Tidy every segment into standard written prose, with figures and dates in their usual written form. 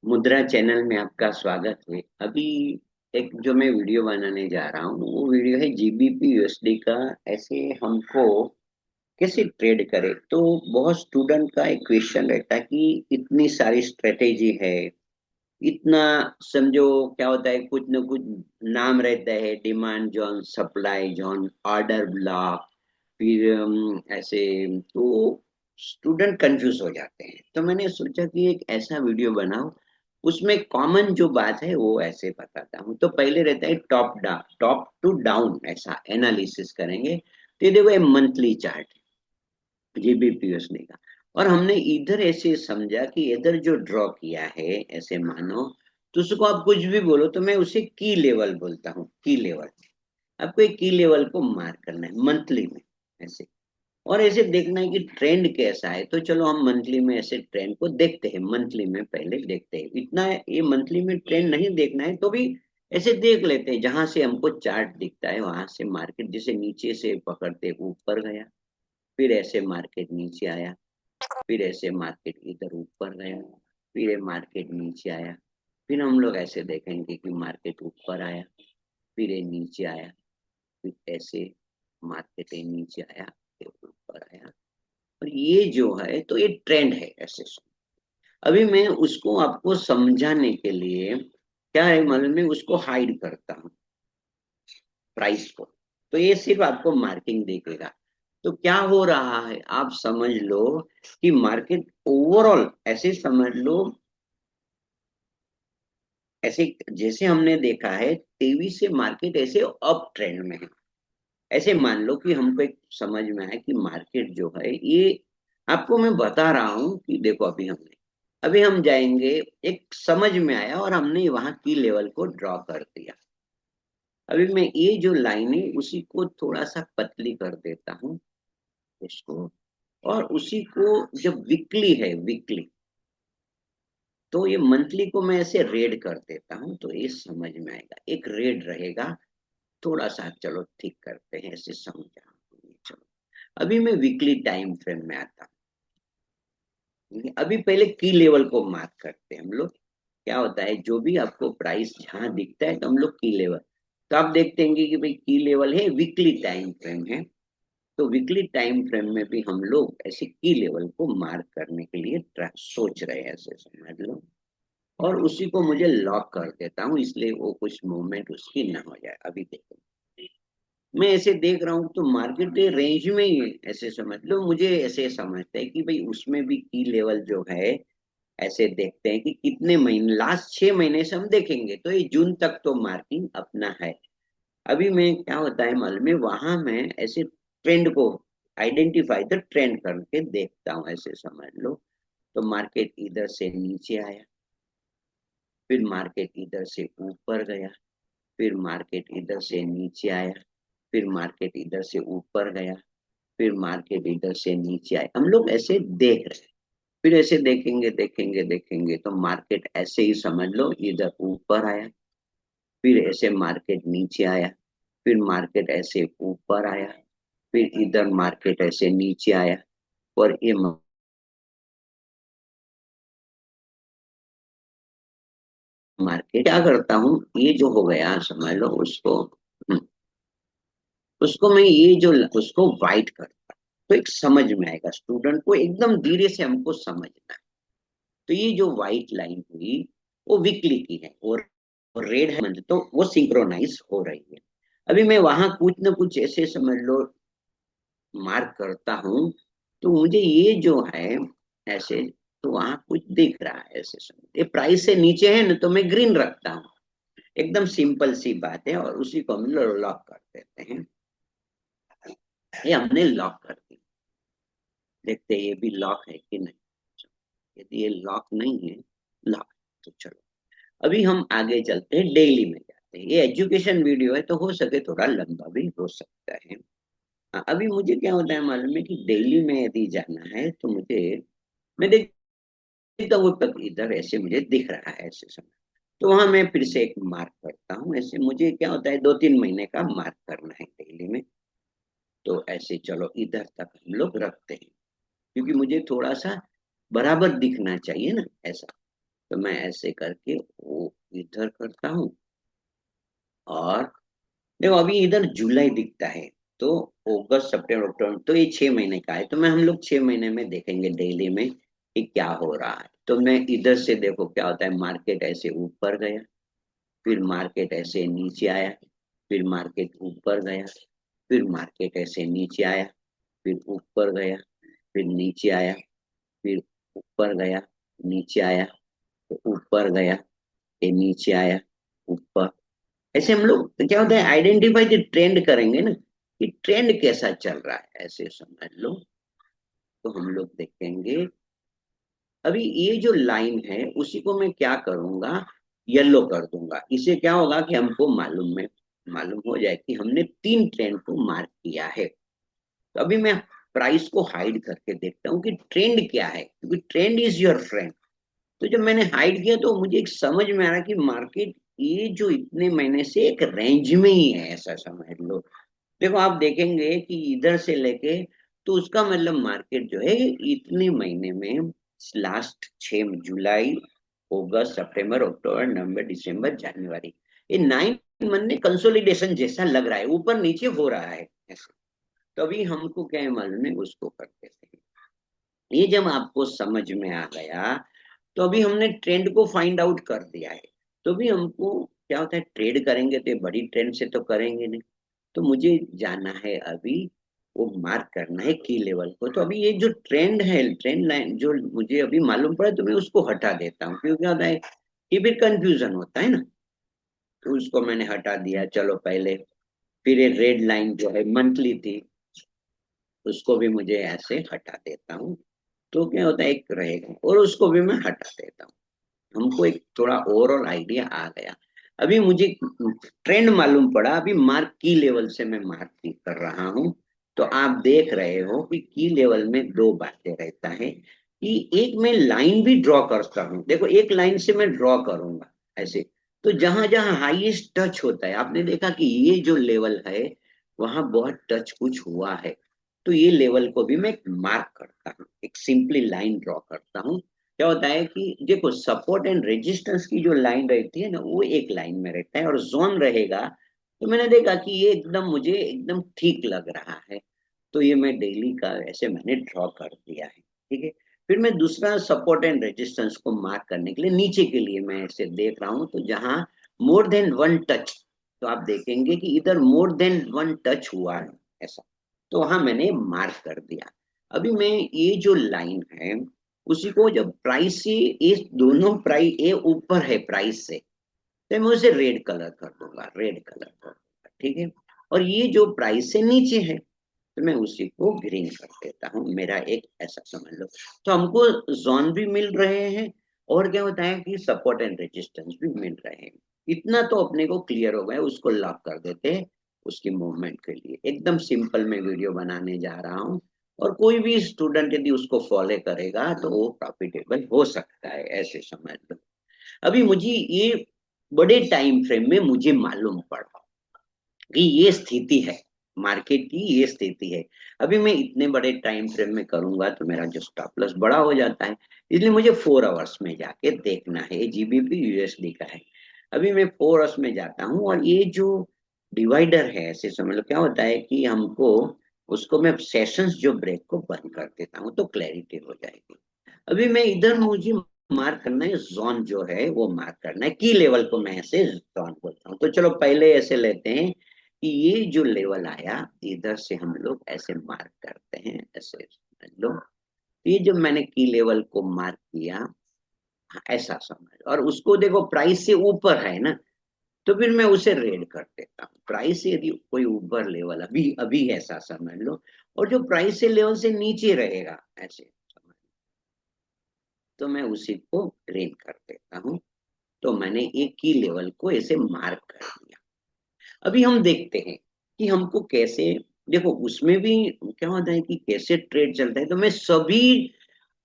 मुद्रा चैनल में आपका स्वागत है। अभी एक जो मैं वीडियो बनाने जा रहा हूँ वो वीडियो है जीबीपी यूएसडी का। ऐसे हमको कैसे ट्रेड करे, तो बहुत स्टूडेंट का एक क्वेश्चन रहता है कि इतनी सारी स्ट्रेटेजी है, इतना समझो क्या होता है, कुछ न कुछ नाम रहता है, demand zone, supply zone, order block, फिर ऐसे तो स्टूडेंट कंफ्यूज हो जाते हैं। तो मैंने सोचा कि एक ऐसा वीडियो बनाओ, उसमें कॉमन जो बात है वो ऐसे बताता हूँ। तो पहले रहता है top down, top to down, ऐसा एनालिसिस करेंगे। तो ये देखो, ये मंथली चार्ट जीबीपीएसडी का। और हमने इधर ऐसे समझा कि इधर जो ड्रॉ किया है, ऐसे मानो, तो उसको आप कुछ भी बोलो तो मैं उसे की लेवल बोलता हूँ। की लेवल, आपको एक की लेवल को मार्क करना है मंथली में, ऐसे। और ऐसे देखना है कि ट्रेंड कैसा है। तो चलो हम मंथली में ऐसे ट्रेंड को देखते हैं, मंथली में पहले देखते हैं। इतना ये मंथली में ट्रेंड नहीं देखना है तो भी ऐसे देख लेते हैं, जहां से हमको चार्ट दिखता है वहां से मार्केट जैसे नीचे से पकड़ते ऊपर गया, फिर ऐसे मार्केट नीचे आया, फिर ऐसे मार्केट इधर ऊपर गया, फिर ये मार्केट नीचे आया, फिर हम लोग ऐसे देखेंगे कि मार्केट ऊपर आया, फिर ये नीचे आया, फिर ऐसे मार्केट ये नीचे आया, फिर ऊपर आया। और ये जो है तो ये ट्रेंड है ऐसे। अभी मैं उसको आपको समझाने के लिए क्या है मालूम है, उसको हाइड करता हूँ प्राइस को, तो ये सिर्फ आपको मार्किंग देखेगा। तो क्या हो रहा है आप समझ लो कि मार्केट ओवरऑल ऐसे समझ लो, ऐसे जैसे हमने देखा है टीवी से मार्केट ऐसे अप ट्रेंड में है। ऐसे मान लो कि हमको एक समझ में आया कि मार्केट जो है ये, आपको मैं बता रहा हूँ कि देखो अभी हम जाएंगे, एक समझ में आया और हमने वहां की लेवल को ड्रॉ कर दिया। अभी मैं ये जो लाइन है उसी को थोड़ा सा पतली कर देता हूँ इसको, और उसी को जब वीकली है, वीकली, तो ये मंथली को मैं ऐसे रेड कर देता हूँ तो ये समझ में आएगा, एक रेड रहेगा। थोड़ा सा चलो ठीक करते हैं, ऐसे समझा। चलो अभी मैं वीकली टाइम फ्रेम में आता हूँ। अभी पहले की लेवल को मार्क करते हैं हम लोग। क्या होता है, जो भी आपको प्राइस जहां दिखता है तो हम लोग की लेवल, तो आप देखते हैं कि भाई की लेवल है, वीकली टाइम फ्रेम है। तो वीकली टाइम फ्रेम में भी हम लोग ऐसे की लेवल को मार्क करने के लिए सोच रहे हैं, ऐसे समझ लो। और उसी को मुझे लॉक कर देता हूँ, इसलिए वो कुछ मूवमेंट उसकी ना हो जाए। अभी देखो मैं ऐसे देख रहा हूँ तो मार्केट रेंज में ही है, ऐसे समझ लो। मुझे ऐसे समझते हैं कि भाई उसमें भी की लेवल जो है, ऐसे देखते हैं कि कितने महीने, लास्ट 6 महीने से हम देखेंगे तो ये जून तक तो मार्किंग अपना है। अभी मैं क्या होता है मालूम है, वहां मैं ऐसे ट्रेंड को आइडेंटिफाई द ट्रेंड करके देखता हूँ, ऐसे समझ लो। तो मार्केट इधर से नीचे आया, फिर मार्केट इधर से ऊपर गया, फिर मार्केट इधर से नीचे आया, फिर मार्केट इधर से ऊपर गया, फिर मार्केट इधर से नीचे आया। हम लोग ऐसे देख रहे हैं, फिर ऐसे देखेंगे देखेंगे देखेंगे तो मार्केट ऐसे ही समझ लो इधर ऊपर आया, फिर ऐसे मार्केट नीचे आया, फिर मार्केट ऐसे ऊपर आया, फिर इधर मार्केट ऐसे नीचे आया। और ये मार्केट क्या करता हूँ, ये जो हो गया समझ लो उसको, हम्म, उसको मैं ये जो उसको वाइट करता हूँ, तो एक समझ में आएगा स्टूडेंट को, एकदम धीरे से हमको समझना है। तो ये जो व्हाइट लाइन हुई वो वीकली की है, और रेड है मंथ, तो वो सिंक्रोनाइज हो रही है। अभी मैं वहां कुछ ना कुछ ऐसे समझ लो मार्क करता हूँ, तो मुझे ये जो है ऐसे, तो वहां कुछ दिख रहा है, ऐसे समझ, ये प्राइस से नीचे है ना तो मैं ग्रीन रखता हूँ। एकदम सिंपल सी बात है, और उसी को हम लॉक कर देते हैं। ये हमने लॉक कर दी। देखते हैं ये भी लॉक है कि नहीं। यदि ये लॉक नहीं है, लॉक, तो चलो अभी हम आगे चलते हैं, डेली में जाते हैं। ये एजुकेशन वीडियो है तो हो सके थोड़ा लंबा भी हो सकता है। अभी मुझे क्या होता है मालूम है कि डेली में यदि जाना है तो मुझे, मैं देखता हूँ तक इधर ऐसे मुझे दिख रहा है, ऐसे समय, तो वहां मैं फिर से एक मार्क करता हूँ। ऐसे मुझे क्या होता है 2-3 महीने का मार्क करना है डेली में। तो ऐसे चलो इधर तक हम लोग रखते हैं, क्योंकि मुझे थोड़ा सा बराबर दिखना चाहिए ना, ऐसा। तो मैं ऐसे करके वो इधर करता हूँ, और देखो अभी इधर जुलाई दिखता है, तो अगस्त सितंबर अक्टूबर, तो ये 6 महीने का है, तो मैं हम लोग 6 महीने में देखेंगे डेली में कि क्या हो रहा है। तो मैं इधर से देखो क्या होता है, मार्केट ऐसे ऊपर गया, फिर मार्केट ऐसे नीचे आया, फिर मार्केट ऊपर गया, फिर मार्केट ऐसे नीचे आया, फिर ऊपर गया, फिर नीचे आया, फिर ऊपर गया, नीचे आया, तो ऊपर गया, फिर नीचे आया, ऊपर। ऐसे हम लोग तो क्या होता है, आइडेंटिफाई द ट्रेंड करेंगे ना, कि ट्रेंड कैसा चल रहा है, ऐसे समझ लो। तो हम लोग देखेंगे अभी ये जो लाइन है उसी को मैं क्या करूंगा, येलो कर दूंगा। इससे क्या होगा कि हमको मालूम हो जाए कि हमने 3 ट्रेंड को मार्क किया है। तो अभी मैं प्राइस को हाइड करके देखता हूँ कि ट्रेंड क्या है, क्योंकि ट्रेंड इज योर फ्रेंड। तो जब मैंने हाइड किया तो मुझे एक समझ में आ रहा कि मार्केट ये जो इतने महीने से एक रेंज में ही है, ऐसा समझ लो। देखो आप देखेंगे कि इधर से लेके, तो उसका मतलब मार्केट जो है इतने महीने में, लास्ट 6 जुलाई, अगस्त, सितंबर, अक्टूबर, नवंबर, दिसंबर, जनवरी, ये 9 मंथ में कंसोलिडेशन जैसा लग रहा है, ऊपर नीचे हो रहा है ऐसे। तो अभी हमको क्या है मालूम है, उसको करते हैं। ये जब आपको समझ में आ गया, तो अभी हमने ट्रेंड को फाइंड आउट कर दिया है। तो भी हमको क्या होता है, ट्रेड करेंगे तो ये बड़ी ट्रेंड से तो करेंगे नहीं। तो मुझे जाना है अभी, वो मार्क करना है की लेवल को। तो अभी ये जो ट्रेंड है, ट्रेंड लाइन जो मुझे अभी मालूम पड़ा, तो मैं उसको हटा देता हूँ, क्योंकि क्या होता है कि फिर कंफ्यूजन होता है ना। तो उसको मैंने हटा दिया, चलो पहले। फिर ये रेड लाइन जो है मंथली थी, उसको भी मुझे ऐसे हटा देता हूँ। तो क्या होता है, एक रहेगा, और उसको भी मैं हटा देता हूँ। हमको एक थोड़ा ओवरऑल आइडिया आ गया। अभी मुझे ट्रेंड मालूम पड़ा, अभी मार्क की लेवल से मैं मार्क कर रहा हूँ। तो आप देख रहे हो कि की लेवल में दो बातें रहता है, कि एक मैं लाइन भी ड्रॉ करता हूँ। देखो एक लाइन से मैं ड्रॉ करूंगा ऐसे, तो जहां जहां हाईएस्ट टच होता है, आपने देखा कि ये जो लेवल है वहां बहुत टच कुछ हुआ है, तो ये लेवल को भी मैं मार्क करता हूँ, एक सिंपली लाइन ड्रॉ करता हूँ। क्या होता है कि देखो सपोर्ट एंड रेजिस्टेंस की जो लाइन रहती है ना, वो एक लाइन में रहता है, और जोन रहेगा। तो मैंने देखा कि ये एकदम मुझे एकदम ठीक लग रहा है, तो ये मैं डेली का ऐसे मैंने ड्रॉ कर दिया है, ठीक है। फिर मैं दूसरा सपोर्ट एंड रेजिस्टेंस को मार्क करने के लिए नीचे के लिए मैं ऐसे देख रहा हूँ, तो जहां मोर देन वन टच, तो आप देखेंगे कि इधर मोर देन वन टच हुआ है ऐसा, तो वहां मैंने मार्क कर दिया। अभी मैं ये जो लाइन है, उसी को जब प्राइस से, ये दोनों प्राइस, ये ऊपर है प्राइस से, तो मैं उसे रेड कलर कर दूंगा, रेड कलर कर दूंगा, ठीक है। और ये जो प्राइस से नीचे है, तो मैं उसी को ग्रीन कर देता हूँ, मेरा एक ऐसा समझ लो। तो हमको जोन भी मिल रहे हैं, और क्या होता है कि सपोर्ट एंड रेजिस्टेंस भी मिल रहे हैं। इतना तो अपने को क्लियर हो गया, उसको लॉक कर देते हैं। उसकी मूवमेंट के लिए एकदम सिंपल मैं वीडियो बनाने जा रहा हूँ, और कोई भी स्टूडेंट यदि उसको फॉलो करेगा तो वो प्रॉफिटेबल हो सकता है, ऐसे समझ लो। अभी मुझे ये बड़े टाइम फ्रेम में मुझे मालूम पड़ा कि ये स्थिति है, मार्केट की ये स्थिति है। अभी मैं इतने बड़े टाइम फ्रेम में करूंगा तो मेरा जो स्टॉप लॉस बड़ा हो जाता है, इसलिए मुझे 4 आवर्स में जाके देखना है। ये जीबीपी यूएसडी का है। अभी मैं 4 आवर्स में जाता हूँ, और ये जो डिवाइडर है, ऐसे समझ लो क्या होता है कि हमको, उसको मैं सेशंस जो ब्रेक को बंद कर देता हूँ, तो क्लैरिटी हो जाएगी। अभी मैं इधर मुझे मार्क करना है, जोन जो है वो मार्क करना है, की लेवल को मैं ऐसे जोन बोलता हूँ। तो चलो पहले ऐसे लेते हैं कि ये जो लेवल आया, इधर से हम लोग ऐसे मार्क करते हैं, ऐसे समझ लो। ये जब मैंने की लेवल को मार्क किया, हाँ, ऐसा समझ, और उसको देखो प्राइस से ऊपर है ना, तो फिर मैं उसे रेड कर देता हूँ। प्राइस से यदि कोई ऊपर लेवल अभी अभी ऐसा समझ लो, और जो प्राइस से लेवल से नीचे रहेगा ऐसे समझ, तो मैं उसी को ग्रीन कर देता हूँ। तो मैंने एक की लेवल को ऐसे मार्क कर दिया। अभी हम देखते हैं कि हमको कैसे, देखो उसमें भी क्या होता है कि कैसे ट्रेड चलता है, तो मैं सभी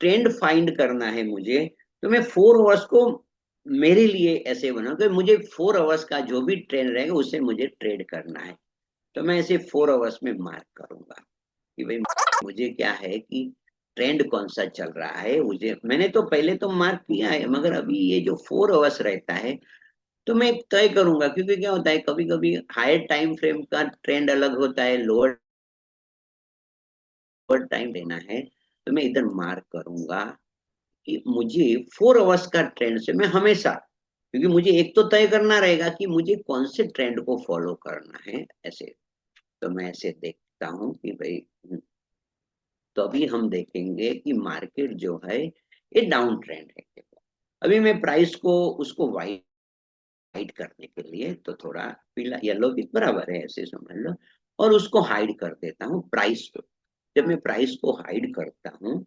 ट्रेंड फाइंड करना है मुझे। तो मैं 4 आवर्स को मेरे लिए ऐसे बना कि मुझे 4 आवर्स का जो भी ट्रेंड रहेगा उसे मुझे ट्रेड करना है। तो मैं ऐसे 4 आवर्स में मार्क करूंगा कि भाई मुझे क्या है कि ट्रेंड कौन सा चल रहा है, मुझे मैंने तो पहले तो मार्क किया है, मगर अभी ये जो 4 आवर्स रहता है तो मैं तय करूंगा, क्योंकि क्या होता है कभी कभी हायर टाइम फ्रेम का ट्रेंड अलग होता है, लोअर टाइम लेना है, तो मैं इधर मार्क करूंगा कि मुझे 4 आवर्स का ट्रेंड से मैं हमेशा, क्योंकि मुझे एक तो तय करना रहेगा कि मुझे कौन से ट्रेंड को फॉलो करना है ऐसे। तो मैं ऐसे देखता हूँ कि भाई तो अभी हम देखेंगे कि मार्केट जो है ये डाउन ट्रेंड है। देखो अभी मैं प्राइस को उसको हाइड करने के लिए तो थोड़ा पीला येलो भी बराबर है ऐसे समझ लो, और उसको हाइड कर देता हूँ प्राइस को। जब मैं प्राइस को हाइड करता हूँ,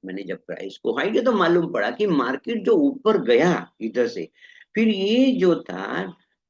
मैंने जब प्राइस को हाइड किया तो मालूम पड़ा कि मार्केट जो ऊपर गया इधर से, फिर ये जो था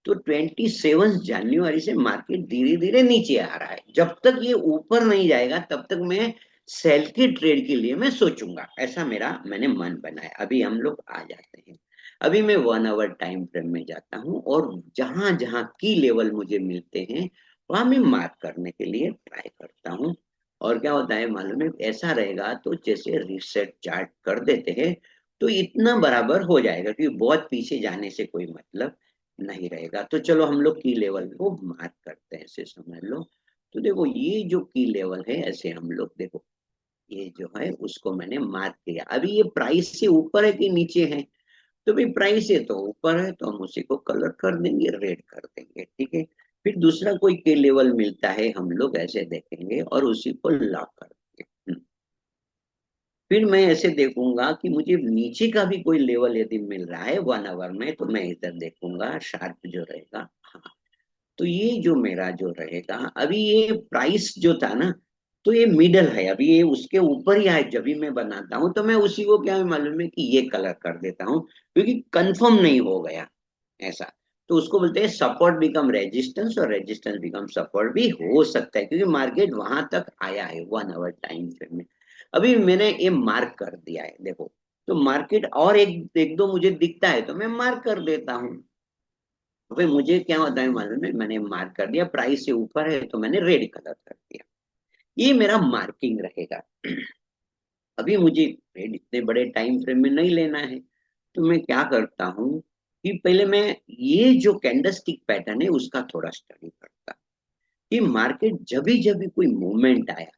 तो 27 जनवरी से मार्केट धीरे धीरे नीचे आ रहा है। जब तक ये ऊपर नहीं जाएगा तब तक मैं सेल के ट्रेड के लिए मैं सोचूंगा, ऐसा मेरा मैंने मन बनाया। अभी हम लोग आ जाते हैं, अभी मैं 1 आवर टाइम फ्रेम में जाता हूँ और जहां जहां की लेवल मुझे मिलते हैं वहां मैं मार्क करने के लिए ट्राई करता हूँ। और क्या होता है मालूम है, ऐसा रहेगा तो जैसे रिसेट चार्ट कर देते हैं तो इतना बराबर हो जाएगा, क्योंकि बहुत पीछे जाने से कोई मतलब नहीं रहेगा। तो चलो हम लोग की लेवल को मार्क करते हैं, ऐसे समझ लो। तो देखो ये जो की लेवल है ऐसे हम लोग देखो, ये जो है उसको मैंने मार्क किया। अभी ये प्राइस से ऊपर है कि नीचे है, तो भाई प्राइस है तो ऊपर है तो हम उसी को कलर कर देंगे, रेड कर देंगे, ठीक है। फिर दूसरा कोई के लेवल मिलता है हम लोग ऐसे देखेंगे और उसी को लॉक कर देंगे। फिर मैं ऐसे देखूंगा कि मुझे नीचे का भी कोई लेवल यदि मिल रहा है 1 आवर में, तो मैं इधर देखूंगा शार्प जो रहेगा। हाँ, तो ये जो मेरा जो रहेगा अभी ये प्राइस जो था ना, तो ये मिडल है, अभी ये उसके ऊपर ही आए जब भी मैं बनाता हूँ तो मैं उसी को क्या मालूम है कि ये कलर कर देता हूँ, क्योंकि कंफर्म नहीं हो गया ऐसा। तो उसको बोलते हैं सपोर्ट बिकम रेजिस्टेंस, और रेजिस्टेंस बिकम सपोर्ट भी हो सकता है, क्योंकि मार्केट वहां तक आया है 1 आवर टाइम फ्रेम में। अभी मैंने ये मार्क कर दिया है देखो, तो मार्केट और एक एक दो मुझे दिखता है तो मैं मार्क कर देता हूँ। तो भाई मुझे क्या होता है मालूम है, मैंने मार्क कर दिया, प्राइस से ऊपर है तो मैंने रेड कलर कर दिया, ये मेरा मार्किंग रहेगा। अभी मुझे ट्रेड इतने बड़े टाइम फ्रेम में नहीं लेना है, तो मैं क्या करता हूँ कि पहले मैं ये जो कैंडलस्टिक पैटर्न है उसका थोड़ा स्टडी करता हूँ कि मार्केट जब भी कोई मूवमेंट आया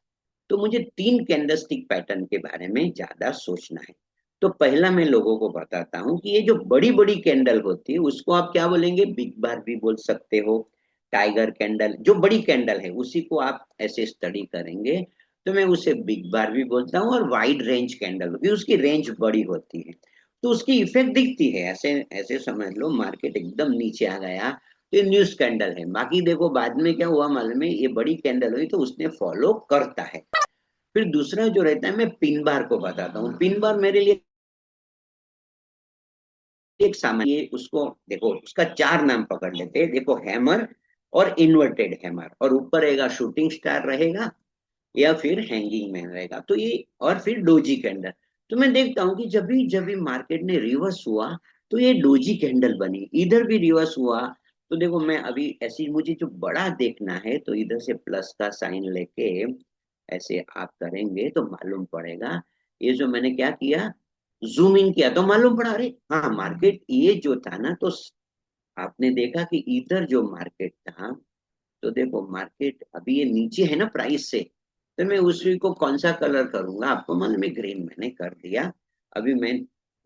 तो मुझे 3 कैंडलस्टिक पैटर्न के बारे में ज्यादा सोचना है। तो पहला मैं लोगों को बताता हूँ कि ये जो बड़ी बड़ी कैंडल होती है उसको आप क्या बोलेंगे, बिग बार भी बोल सकते हो, टाइगर कैंडल जो बड़ी कैंडल है उसी को आप ऐसे स्टडी करेंगे तो मैं उसे बिग बार भी बोलता हूँ। और वाइड रेंज कैंडल होती है, उसकी रेंज बड़ी होती है तो उसकी इफेक्ट दिखती है, ऐसे ऐसे समझ लो मार्केट एकदम नीचे आ गया तो ये न्यूज कैंडल है। बाकी देखो बाद में क्या हुआ मालूम है, ये बड़ी कैंडल हुई तो उसने फॉलो करता है। फिर दूसरा जो रहता है मैं पिन बार को बताता हूँ, पिन बार मेरे लिए एक सामान्य, ये उसको देखो उसका 4 नाम पकड़ लेते हैं, देखो हैमर और इन्वर्टेड हैमर, और ऊपर रहेगा शूटिंग स्टार रहेगा या फिर हैंगिंग मैन रहेगा, तो ये और फिर डोजी कैंडल। तो मैं देखता हूँ कि जब भी मार्केट ने रिवर्स हुआ तो ये डोजी कैंडल बनी, इधर भी रिवर्स हुआ तो देखो मैं अभी ऐसी मुझे जो बड़ा देखना है तो इधर से प्लस का साइन लेके ऐसे आप करेंगे तो मालूम पड़ेगा। ये जो मैंने क्या किया, जूम इन किया तो मालूम पड़ा, अरे हाँ मार्केट ये जो था ना, तो आपने देखा कि इधर जो मार्केट था, तो देखो मार्केट अभी ये नीचे है ना प्राइस से, तो मैं उसी को कौन सा कलर करूंगा आपको मालूम में, ग्रीन मैंने कर दिया। अभी मैं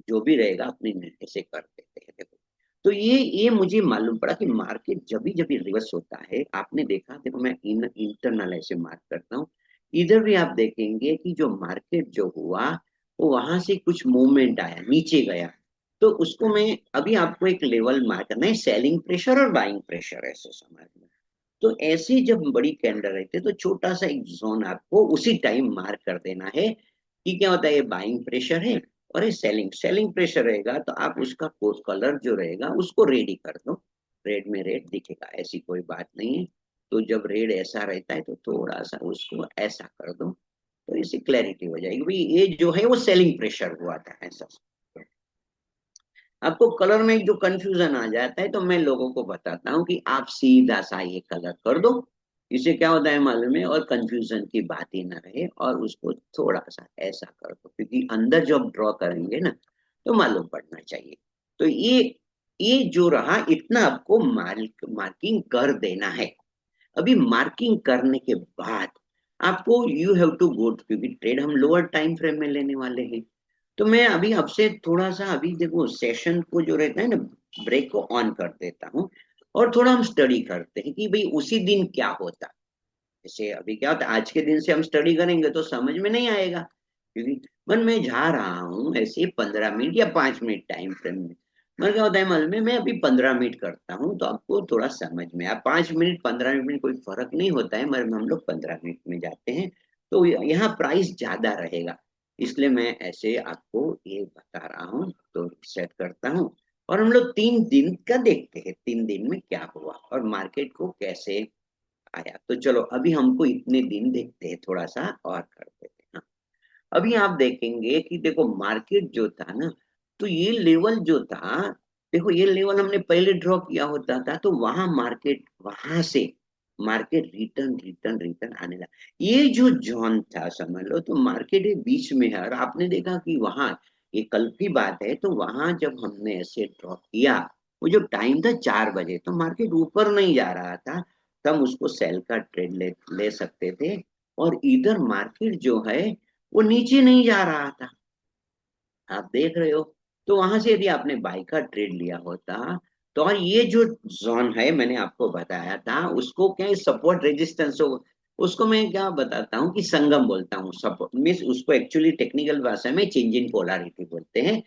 जो भी रहेगा अपनी निर्णय से कर देते हैं देखो। तो ये मुझे मालूम पड़ा कि मार्केट जब भी रिवर्स होता है, आपने देखा देखो मैं इंटरनल ऐसे मार्क करता हूँ, इधर भी आप देखेंगे कि जो मार्केट जो हुआ वो वहां से कुछ मूवमेंट आया नीचे गया, तो उसको मैं अभी आपको एक लेवल मार्क करना है, सेलिंग प्रेशर और बाइंग प्रेशर ऐसे समझ में। तो ऐसे जब बड़ी कैंडल रहती है तो छोटा सा एक जोन आपको उसी टाइम मार्क कर देना है कि क्या होता है, ये बाइंग प्रेशर है और ये सेलिंग सेलिंग प्रेशर रहेगा, तो आप उसका कलर जो रहेगा उसको रेड ही कर दो, रेड में रेड दिखेगा, ऐसी कोई बात नहीं है। तो जब रेड ऐसा रहता है तो थोड़ा सा उसको ऐसा कर दो, तो इससे क्लैरिटी हो जाएगी भाई ये जो है वो सेलिंग प्रेशर हुआ था ऐसा। आपको कलर में जो कंफ्यूजन आ जाता है तो मैं लोगों को बताता हूँ कि आप सीधा सा ये कलर कर दो, इससे क्या होता है मालूम है, और कंफ्यूजन की बात ही ना रहे, और उसको थोड़ा सा ऐसा कर दो, क्योंकि अंदर जब ड्रॉ करेंगे ना तो मालूम पड़ना चाहिए। तो ये जो रहा इतना आपको मार्किंग कर देना है। अभी मार्किंग करने के बाद आपको यू हैव टू गो, क्योंकि ट्रेड हम लोअर टाइम फ्रेम में लेने वाले हैं। तो मैं अभी आपसे थोड़ा सा, अभी देखो सेशन को जो रहता है ना, ब्रेक को ऑन कर देता हूँ, और थोड़ा हम स्टडी करते हैं कि भाई उसी दिन क्या होता। जैसे अभी क्या होता है, आज के दिन से हम स्टडी करेंगे तो समझ में नहीं आएगा, क्योंकि मन में जा रहा हूँ ऐसे 15 मिनट या 5 मिनट टाइम फ्रेम में। मन क्या होता है मालूम है, मैं अभी 15 मिनट करता हूँ तो आपको थोड़ा समझ में आ, 5 मिनट 15 मिनट में कोई फर्क नहीं होता है, मगर हम लोग 15 मिनट में जाते हैं तो यहाँ प्राइस ज्यादा रहेगा। इसलिए मैं ऐसे आपको ये बता रहा हूँ, तो सेट करता हूँ। और हम लोग 3 दिन का देखते हैं, 3 दिन में क्या हुआ और मार्केट को कैसे आया। तो चलो अभी हमको इतने दिन देखते हैं, थोड़ा सा और कर देते हैं। हाँ, अभी आप देखेंगे कि देखो मार्केट जो था ना, तो ये लेवल जो था, देखो ये लेवल हमने पहले ड्रॉ किया होता था, तो वहां मार्केट, वहां से मार्केट रिटर्न रिटर्न रिटर्न आने लगा। ये जो जोन था समझ लो, तो मार्केट ये बीच में है, और आपने देखा कि वहां, ये कल की बात है, तो वहां जब हमने ऐसे ड्रॉ किया, वो जो टाइम था 4 बजे, तो मार्केट ऊपर नहीं जा रहा था, तब उसको सेल का ट्रेड ले सकते थे। और इधर मार्केट जो है वो नीचे नहीं जा रहा था, आप देख रहे हो। तो वहां से यदि आपने बाई का ट्रेड लिया होता, तो और ये जो जोन है मैंने आपको बताया था, उसको क्या सपोर्ट रेजिस्टेंस हो, उसको मैं क्या बताता हूँ कि संगम बोलता हूँ। सपोर्ट मीन्स उसको एक्चुअली टेक्निकल भाषा में चेंज इन पोलारिटी बोलते हैं।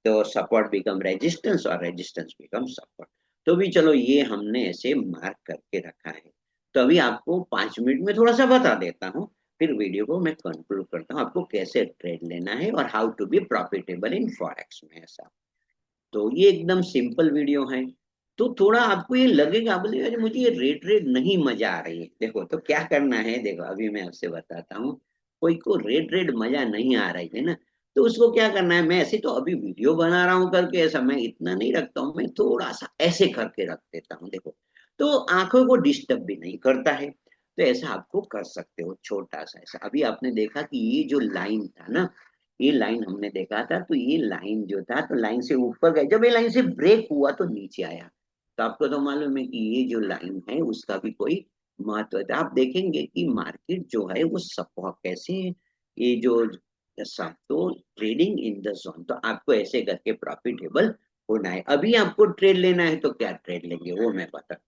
तो सपोर्ट बिकम रेजिस्टेंस और रेजिस्टेंस बिकम सपोर्ट। तो भी चलो ये हमने ऐसे मार्क करके रखा है। तो अभी आपको 5 मिनट में थोड़ा सा बता देता हूँ, फिर वीडियो को मैं कंक्लूड करता हूँ, आपको कैसे ट्रेड लेना है और how to be profitable in forex में ऐसा। तो ये एकदम सिंपल वीडियो है। तो थोड़ा आपको ये लगेगा, बोले अरे मुझे ये रेट रेट नहीं मजा आ रही है, देखो तो क्या करना है, देखो अभी मैं आपसे बताता हूँ। कोई को रेट रेट मजा नहीं आ रही है ना, तो उसको क्या करना है, मैं ऐसे तो अभी वीडियो बना रहा हूँ करके ऐसा मैं इतना नहीं रखता हूँ, मैं थोड़ा सा ऐसे करके रख देता हूँ, देखो। तो आंखों को डिस्टर्ब भी नहीं करता है, तो ऐसा आपको कर सकते हो छोटा सा ऐसा। अभी आपने देखा कि ये जो लाइन था ना, ये लाइन हमने देखा था, तो ये लाइन जो था, तो लाइन से ऊपर गए, जब ये लाइन से ब्रेक हुआ तो नीचे आया। तो आपको तो मालूम है कि ये जो लाइन है उसका भी कोई महत्व है। आप देखेंगे कि मार्केट जो है वो सपोर्ट कैसे है, ये जो सब, तो ट्रेडिंग इन द जोन, तो आपको ऐसे करके प्रॉफिटेबल होना है। अभी आपको ट्रेड लेना है तो क्या ट्रेड लेंगे वो मैं बताता हूँ।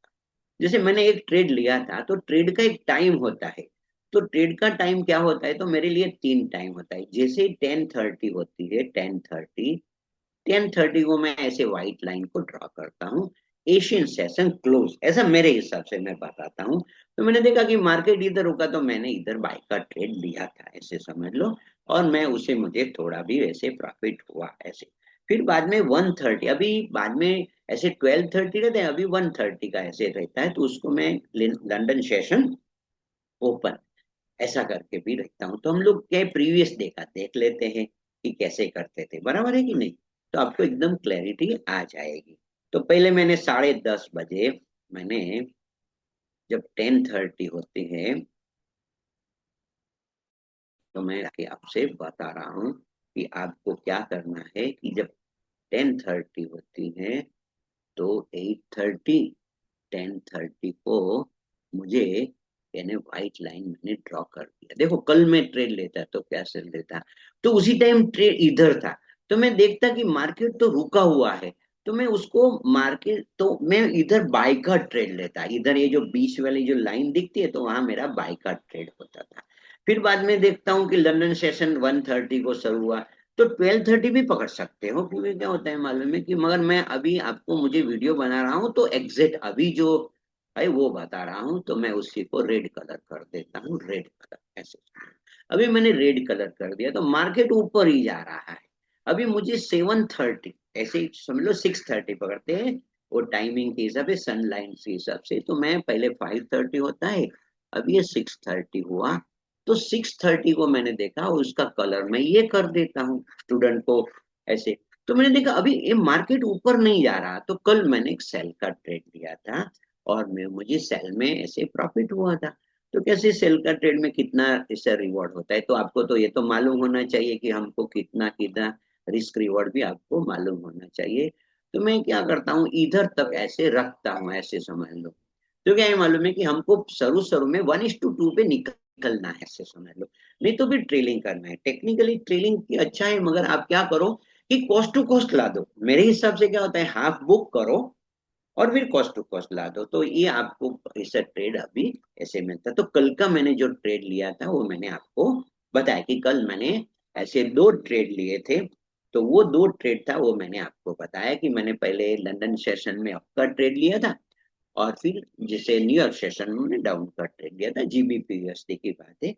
जैसे मैंने एक ट्रेड लिया था, तो ट्रेड का एक टाइम होता है। तो ट्रेड का टाइम क्या होता है, तो मेरे लिए 3 टाइम होता है। जैसे ही 10:30 होती है, 10:30 को मैं ऐसे व्हाइट लाइन को ड्रॉ करता हूँ, एशियन सेशन क्लोज, ऐसा मेरे हिसाब से मैं बताता हूँ। तो मैंने देखा कि मार्केट इधर रुका, तो मैंने इधर बाय का ट्रेड लिया था, ऐसे समझ लो। और मैं उसे, मुझे थोड़ा भी वैसे प्रॉफिट हुआ ऐसे। फिर बाद में 1:30, अभी बाद में ऐसे 12:30 रहते हैं, अभी 1:30 का ऐसे रहता है, तो उसको मैं लंदन सेशन ओपन ऐसा करके भी रखता हूँ। तो हम लोग क्या प्रीवियस देखा देख लेते हैं कि कैसे करते थे, बराबर है कि नहीं। तो आपको एकदम क्लैरिटी आ जाएगी। तो पहले मैंने 10:30 बजे, मैंने जब 10:30 होती है, तो मैं आके आपसे बता रहा हूँ कि आपको क्या करना है कि जब 10:30 होती है, तो 8:30, 10:30 को मुझे, यानी व्हाइट लाइन मैंने ड्रॉ कर दिया। देखो कल मैं ट्रेड लेता तो क्या चल देता, तो उसी टाइम ट्रेड इधर था, तो मैं देखता कि मार्केट तो रुका हुआ है, तो मैं उसको, मार्केट तो मैं इधर बाय का ट्रेड लेता, इधर ये जो बीच वाली जो लाइन दिखती है, तो वहां मेरा बाय का ट्रेड होता था। फिर बाद में देखता हूँ कि लंदन सेशन 1:30 को शुरू हुआ, तो 12:30 भी पकड़ सकते हो, क्योंकि क्या होता है मालूम है कि, मगर मैं अभी आपको, मुझे वीडियो बना रहा हूँ तो एग्जैक्ट अभी जो है वो बता रहा हूँ, तो मैं उसी को रेड कलर कर देता हूँ, रेड कलर ऐसे। अभी मैंने रेड कलर कर दिया, तो मार्केट ऊपर ही जा रहा है। अभी मुझे 7:30, ऐसे ही समझ लो 6:30 पकड़ते हैं, वो टाइमिंग के हिसाब से, सनलाइन के हिसाब से। तो मैं पहले 5:30 होता है, अभी ये 6:30 हुआ, तो 6:30 को मैंने देखा उसका कलर मैं ये कर देता हूँ स्टूडेंट को ऐसे। तो मैंने देखा अभी ये मार्केट ऊपर नहीं जा रहा, तो कल मैंने एक सेल का ट्रेड लिया था, और मुझे सेल में ऐसे प्रॉफिट हुआ था। तो कैसे सेल का ट्रेड में कितना इससे रिवॉर्ड होता है, तो आपको तो ये तो मालूम होना चाहिए कि हमको कितना कितना रिस्क रिवॉर्ड भी आपको मालूम होना चाहिए। तो मैं क्या करता हूँ, इधर तक ऐसे रखता हूँ, ऐसे समझ लो। तो क्या है, मालूम है कि हमको शुरू शुरू में 1:2 पे निकलना है, ऐसे समझ लो। नहीं तो भी ट्रेलिंग करना है, टेक्निकली ट्रेलिंग की अच्छा है, मगर आप क्या करो कि कॉस्ट टू कॉस्ट ला दो। मेरे हिसाब से क्या होता है, हाफ बुक करो और फिर कॉस्ट टू कॉस्ट ला दो, तो ये आपको ऐसा ट्रेड अभी ऐसे मिलता है। तो कल का मैंने जो ट्रेड लिया था वो मैंने आपको बताया कि कल मैंने ऐसे 2 ट्रेड लिए थे। तो वो 2 ट्रेड था, वो मैंने आपको बताया कि मैंने पहले लंदन सेशन में अप का ट्रेड लिया था, और फिर जिसे न्यूयॉर्क सेशन में मैंने डाउन का ट्रेड लिया था। जीबीपी यूएसडी की बात है।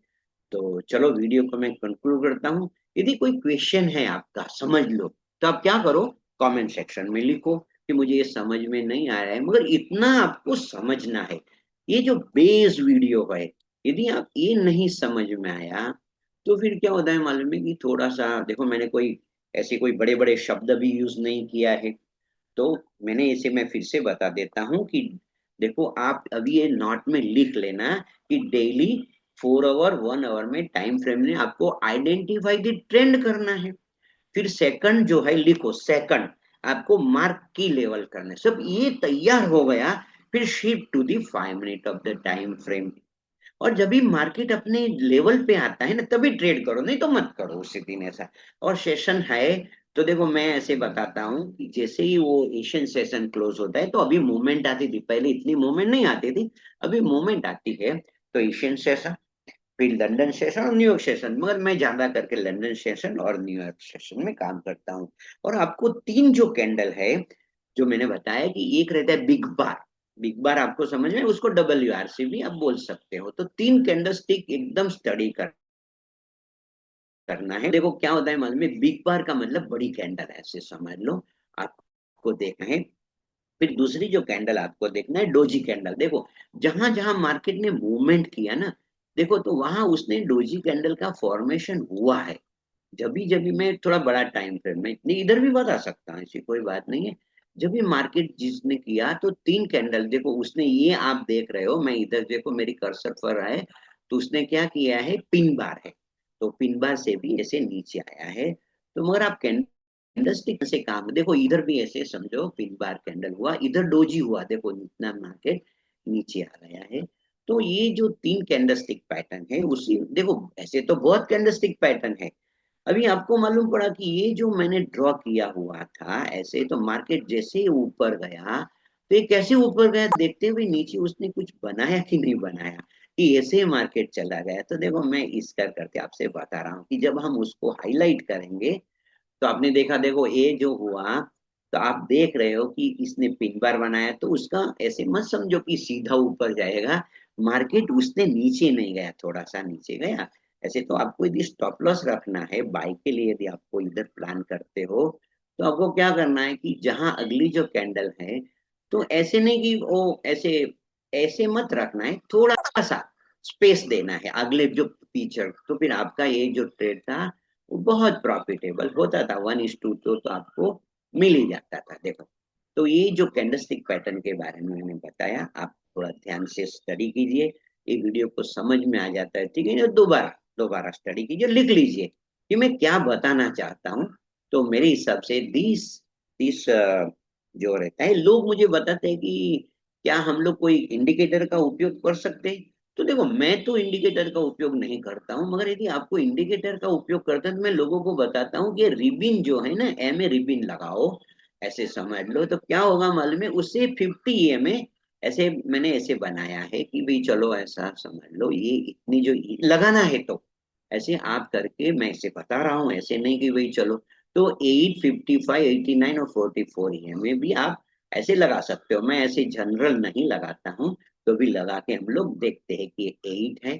तो चलो वीडियो को मैं कंक्लूड करता हूँ। यदि कोई क्वेश्चन है आपका, समझ लो, तो आप क्या करो, कमेंट सेक्शन में लिखो कि मुझे ये समझ में नहीं आ रहा है, मगर इतना आपको समझना है। ये जो बेस वीडियो है, यदि आप ये नहीं समझ में आया, तो फिर क्या होता है मालूम है कि थोड़ा सा देखो, मैंने कोई ऐसे कोई बड़े बड़े शब्द भी यूज नहीं किया है। तो मैंने इसे मैं फिर से बता देता हूँ कि देखो, आप अभी ये नोट में लिख लेना कि डेली 4 आवर 1 आवर में टाइम फ्रेम में आपको आइडेंटिफाई द ट्रेंड करना है। फिर सेकंड जो है लिखो, सेकंड आपको मार्क की लेवल करना है। सब ये तैयार हो गया, फिर shift to the 5 minute of the time frame. और जब भी मार्केट अपने लेवल पे आता है ना, तभी ट्रेड करो, नहीं तो मत करो उसी दिन ऐसा। और सेशन है, तो देखो मैं ऐसे बताता हूँ कि जैसे ही वो एशियन सेशन क्लोज होता है, तो अभी मूवमेंट आती थी, पहले इतनी मूवमेंट नहीं आती थी, अभी मूवमेंट आती है। तो एशियन सेशन, फिर लंदन सेशन और न्यूयॉर्क सेशन, मगर मैं ज्यादा करके लंदन सेशन और न्यूयॉर्क सेशन में काम करता हूँ। और आपको 3 जो कैंडल है, जो मैंने बताया कि एक रहता है बिग बार। बिग बार आपको समझ में, उसको WRC भी आप बोल सकते हो। तो 3 कैंडल स्टिक एकदम स्टडी करना है। देखो क्या होता है मालूम है, बिग बार का मतलब बड़ी कैंडल है, ऐसे समझ लो। आपको देखना है। फिर दूसरी जो कैंडल आपको देखना है, डोजी कैंडल। देखो जहां जहां मार्केट ने मूवमेंट किया ना, देखो तो वहां उसने डोजी कैंडल का फॉर्मेशन हुआ है। जब भी मैं थोड़ा बड़ा टाइम फ्रेम में, इतनी इधर भी बता सकता हूँ, ऐसी कोई बात नहीं है। जब भी मार्केट जिसने किया, तो 3 कैंडल देखो उसने, ये आप देख रहे हो, मैं इधर देखो मेरी कर्सर पर है, तो उसने क्या किया है, पिन बार है। तो पिन बार से भी ऐसे नीचे आया है। तो मगर आप कैंडल स्टिक से काम देखो, इधर भी ऐसे समझो, पिन बार कैंडल हुआ, इधर डोजी हुआ, देखो इतना मार्केट नीचे आ गया है। तो ये जो 3 कैंडलस्टिक पैटर्न है, उसी देखो ऐसे तो बहुत कैंडलस्टिक पैटर्न है। अभी आपको मालूम पड़ा कि ये जो मैंने ड्रॉ किया हुआ था ऐसे, तो मार्केट जैसे ही ऊपर गया, तो ये कैसे ऊपर गया, देखते हुए नीचे उसने कुछ बनाया कि नहीं बनाया, कि ऐसे मार्केट चला गया। तो देखो मैं इसका करके आपसे बता रहा हूँ कि जब हम उसको हाईलाइट करेंगे, तो आपने देखा, देखो ये जो हुआ, तो आप देख रहे हो कि इसने पिन बार बनाया, तो उसका ऐसे मत समझो कि सीधा ऊपर जाएगा। मार्केट उसने नीचे नहीं गया, थोड़ा सा नीचे गया ऐसे। तो आपको यदि स्टॉप लॉस रखना है बाई के लिए, यदि आपको इधर प्लान करते हो, तो आपको क्या करना है कि जहां अगली जो कैंडल है, तो ऐसे नहीं कि वो ऐसे ऐसे मत रखना है, थोड़ा सा स्पेस देना है अगले जो फीचर। तो फिर आपका ये जो ट्रेड था वो बहुत प्रॉफिटेबल होता था, 1:2 तो आपको मिल ही जाता था। देखो, तो ये जो कैंडलस्टिक पैटर्न के बारे में मैंने बताया, आप थोड़ा ध्यान से स्टडी कीजिए, ये वीडियो को समझ में आ जाता है, ठीक है ना। दोबारा दोबारा स्टडी कीजिए, लिख लीजिए कि मैं क्या बताना चाहता हूँ। तो मेरे हिसाब से 30 जो रहता है, लोग मुझे बताते हैं कि क्या हम लोग कोई इंडिकेटर का उपयोग कर सकते हैं। तो देखो मैं तो इंडिकेटर का उपयोग नहीं करता हूँ, मगर यदि आपको इंडिकेटर का उपयोग करते हैं, तो मैं लोगों को बताता हूँ कि रिबिन जो है ना, एम ए रिबिन लगाओ, ऐसे समझ लो। तो क्या होगा मालूम है, उससे 50 में ऐसे मैंने ऐसे बनाया है कि भाई चलो ऐसा समझ लो, ये इतनी जो लगाना है, तो ऐसे आप करके मैं इसे बता रहा हूँ, ऐसे नहीं कि भाई चलो। तो 8, 55, 89 और 44 में भी आप ऐसे लगा सकते हो। मैं ऐसे जनरल नहीं लगाता हूँ, तो भी लगा के हम लोग देखते हैं कि 8 है,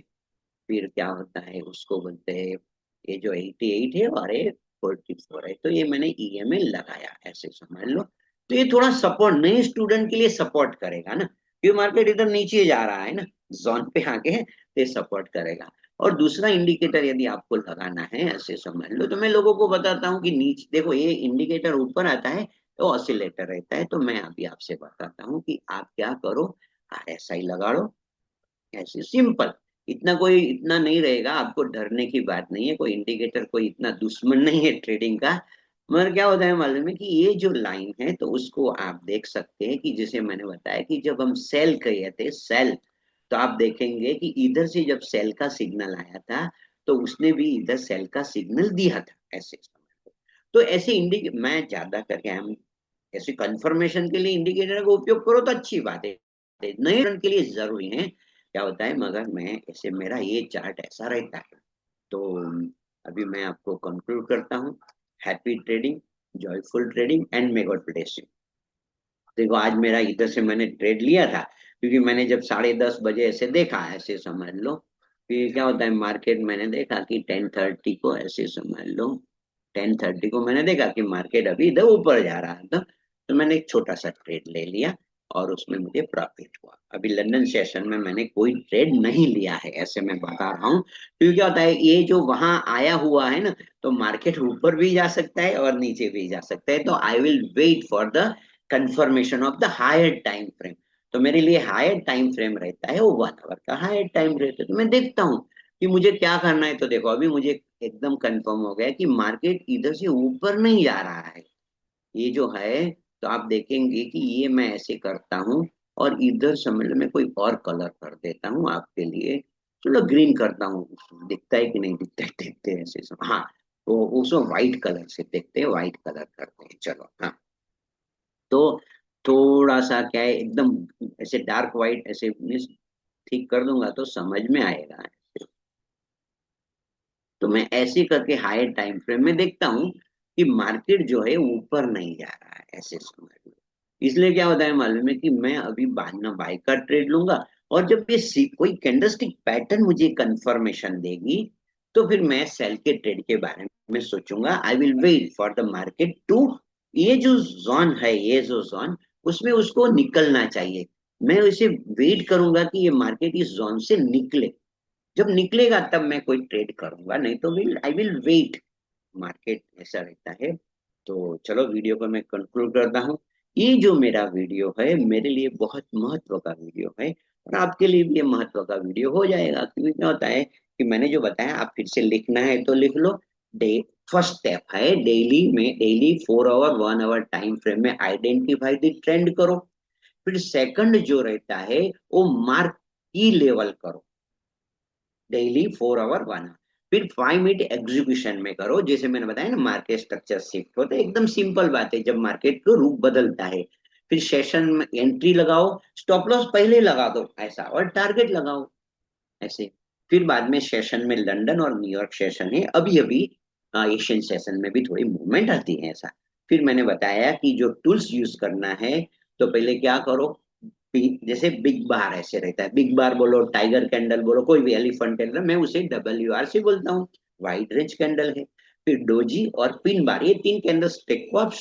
फिर क्या होता है उसको बोलते हैं, ये जो 88 है और ये 44 है, तो ये मैंने EMA लगाया, ऐसे समझ लो। तो ये थोड़ा सपोर्ट नए स्टूडेंट के लिए सपोर्ट करेगा ना, क्योंकि मार्केट इधर नीचे जा रहा है ना, जोन पे आके है, तो ये सपोर्ट करेगा। और दूसरा इंडिकेटर यदि आपको लगाना है, ऐसे समझ लो, तो मैं लोगों को बताता हूँ कि नीचे देखो, ये इंडिकेटर ऊपर आता है तो ऑसिलेटर रहता है। तो मैं अभी आपसे बताता हूँ कि आप क्या करो, RSI लगा लो, ऐसे सिंपल। इतना कोई इतना नहीं रहेगा, आपको डरने की बात नहीं है, कोई इंडिकेटर कोई इतना दुश्मन नहीं है ट्रेडिंग का। मगर क्या होता है मालूम है कि ये जो लाइन है तो उसको आप देख सकते हैं कि जैसे मैंने बताया कि जब हम सेल कहे थे, सेल, तो आप देखेंगे कि इधर से जब सेल का सिग्नल आया था तो उसने भी इधर सेल का सिग्नल दिया था, ऐसे समझ लो। तो ऐसे इंडिकेट मैं ज्यादा करके हम ऐसे कंफर्मेशन के लिए इंडिकेटर का उपयोग करो तो अच्छी बात है, नए रन के लिए जरूरी है, क्या होता है, मगर मैं ऐसे मेरा ये चार्ट ऐसा रहता है। तो अभी मैं आपको कंक्लूड करता हूँ। Happy trading, joyful trading and may God bless you. देखो आज मेरा इधर से मैंने ट्रेड लिया था, क्योंकि मैंने जब 10:30 बजे ऐसे देखा, ऐसे समझ लो कि क्या होता है मार्केट, मैंने देखा कि 10:30 को, ऐसे समझ लो 10:30 को मैंने देखा कि मार्केट अभी इधर ऊपर जा रहा था, तो मैंने एक छोटा सा ट्रेड ले लिया और उसमें मुझे प्रॉफिट हुआ। अभी लंदन सेशन में मैंने कोई ट्रेड नहीं लिया है, ऐसे मैं बता रहा हूँ, क्योंकि क्या होता है ये जो वहां आया हुआ है ना, तो मार्केट ऊपर भी जा सकता है और नीचे भी जा सकता है, तो I will wait for the confirmation of the higher time frame. तो मेरे लिए हायर टाइम फ्रेम रहता है वो 1 आवर का हायर टाइम रहता है, तो मैं देखता हूँ कि मुझे क्या करना है। तो देखो अभी मुझे एकदम कंफर्म हो गया कि मार्केट इधर से ऊपर नहीं जा रहा है, ये जो है, तो आप देखेंगे कि ये मैं ऐसे करता हूँ और इधर समझ लो मैं कोई और कलर कर देता हूँ आपके लिए। चलो ग्रीन करता हूँ, दिखता है कि नहीं दिखता है, देखते हैं ऐसे हाँ, तो उसको व्हाइट कलर से देखते हैं, व्हाइट कलर करते हैं, चलो हाँ। तो थोड़ा सा क्या है, एकदम ऐसे डार्क व्हाइट ऐसे ठीक कर दूंगा तो समझ में आएगा। तो मैं ऐसे करके हायर टाइम फ्रेम में देखता हूँ कि मार्केट जो है ऊपर नहीं जा रहा है, ऐसे समझ लो। इसलिए क्या होता है मालूम है कि मैं अभी बाद में बाय का ट्रेड लूंगा, और जब ये कोई कैंडलस्टिक पैटर्न मुझे कंफर्मेशन देगी तो फिर मैं सेल के ट्रेड के बारे में सोचूंगा। I will wait for the market to, ये जो जोन है, ये जो जोन, उसमें उसको निकलना चाहिए। मैं उसे वेट करूंगा कि ये मार्केट इस जोन से निकले, जब निकलेगा तब मैं कोई ट्रेड करूंगा, नहीं तो will I will wait. Market ऐसा रहता है। तो चलो वीडियो को मैं कंक्लूड करता हूँ। ये जो मेरा वीडियो है मेरे लिए बहुत महत्व का वीडियो है, और आपके लिए भी ये महत्व का वीडियो हो जाएगा, क्योंकि क्या होता है कि मैंने जो बताया आप फिर से लिखना है तो लिख लो। डे फर्स्ट स्टेप है डेली में, daily 4 hour 1 hour time frame में आइडेंटिफाई द ट्रेंड करो। फिर सेकंड जो रहता है वो मार्क की लेवल करो, डेली 4 आवर 1 आवर। फिर 5 मिनट एग्जीक्यूशन में करो, जैसे मैंने बताया ना मार्केट स्ट्रक्चर शिफ्ट होता है, एकदम सिंपल बात है, जब मार्केट को रूप बदलता है। फिर सेशन में एंट्री लगाओ, स्टॉप लॉस पहले लगा दो ऐसा, और टारगेट लगाओ ऐसे। फिर बाद में सेशन में लंदन और न्यूयॉर्क सेशन है अभी अभी, एशियन सेशन में भी थोड़ी मूवमेंट आती है ऐसा। फिर मैंने बताया कि जो टूल्स यूज करना है, तो पहले क्या करो, जैसे बिग बार ऐसे रहता है, बिग बार बोलो, टाइगर कैंडल बोलो, कोई भी एलिफेंट कैंडल, मैं उसे WR से बोलता हूँ, वाइड रेंज कैंडल है। फिर डोजी और पिन बार, ये 3 कैंडल स्टिक को आप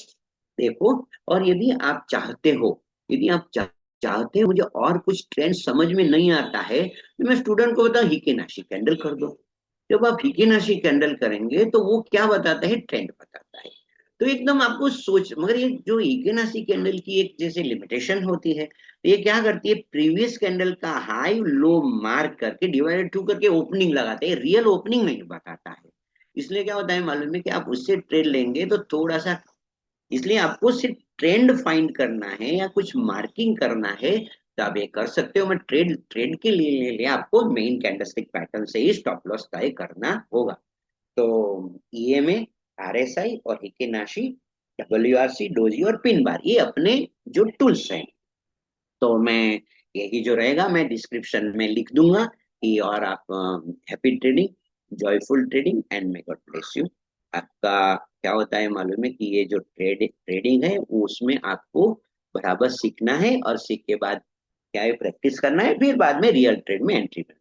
देखो। और यदि आप चाहते हो, यदि आप चाहते हो मुझे और कुछ ट्रेंड समझ में नहीं आता है, तो मैं स्टूडेंट को बताऊं हिकेनाशी कैंडल कर दो। जब आप हिकेनाशी कैंडल करेंगे तो वो क्या बताता है, ट्रेंड बताता है। तो एकदम आपको सोच, मगर ये जो हिकेनाशी कैंडल की एक जैसे लिमिटेशन होती है, ये क्या करती है, प्रीवियस कैंडल का हाई लो मार्क करके डिवाइडेड 2 करके ओपनिंग लगाते हैं, रियल ओपनिंग नहीं बताता है। इसलिए क्या होता है मालूम है कि आप उससे ट्रेड लेंगे तो थोड़ा सा, इसलिए आपको सिर्फ ट्रेंड फाइंड करना है या कुछ मार्किंग करना है तो आप ये कर सकते हो। मैं ट्रेड ट्रेड के लिए आपको मेन कैंडलस्टिक पैटर्न से ही स्टॉप लॉस तय करना होगा। तो EMA, RSI और हिकेनाशी, WRC, डोजी और पिन बार, ये अपने जो टूल्स हैं। तो मैं यही जो रहेगा मैं डिस्क्रिप्शन में लिख दूंगा कि, और आप happy trading, joyful trading and may God bless you. आपका क्या होता है मालूम है कि ये जो ट्रेडिंग है वो उसमें आपको बराबर सीखना है, और सीख के बाद क्या है प्रैक्टिस करना है, फिर बाद में रियल ट्रेड में एंट्री करना है।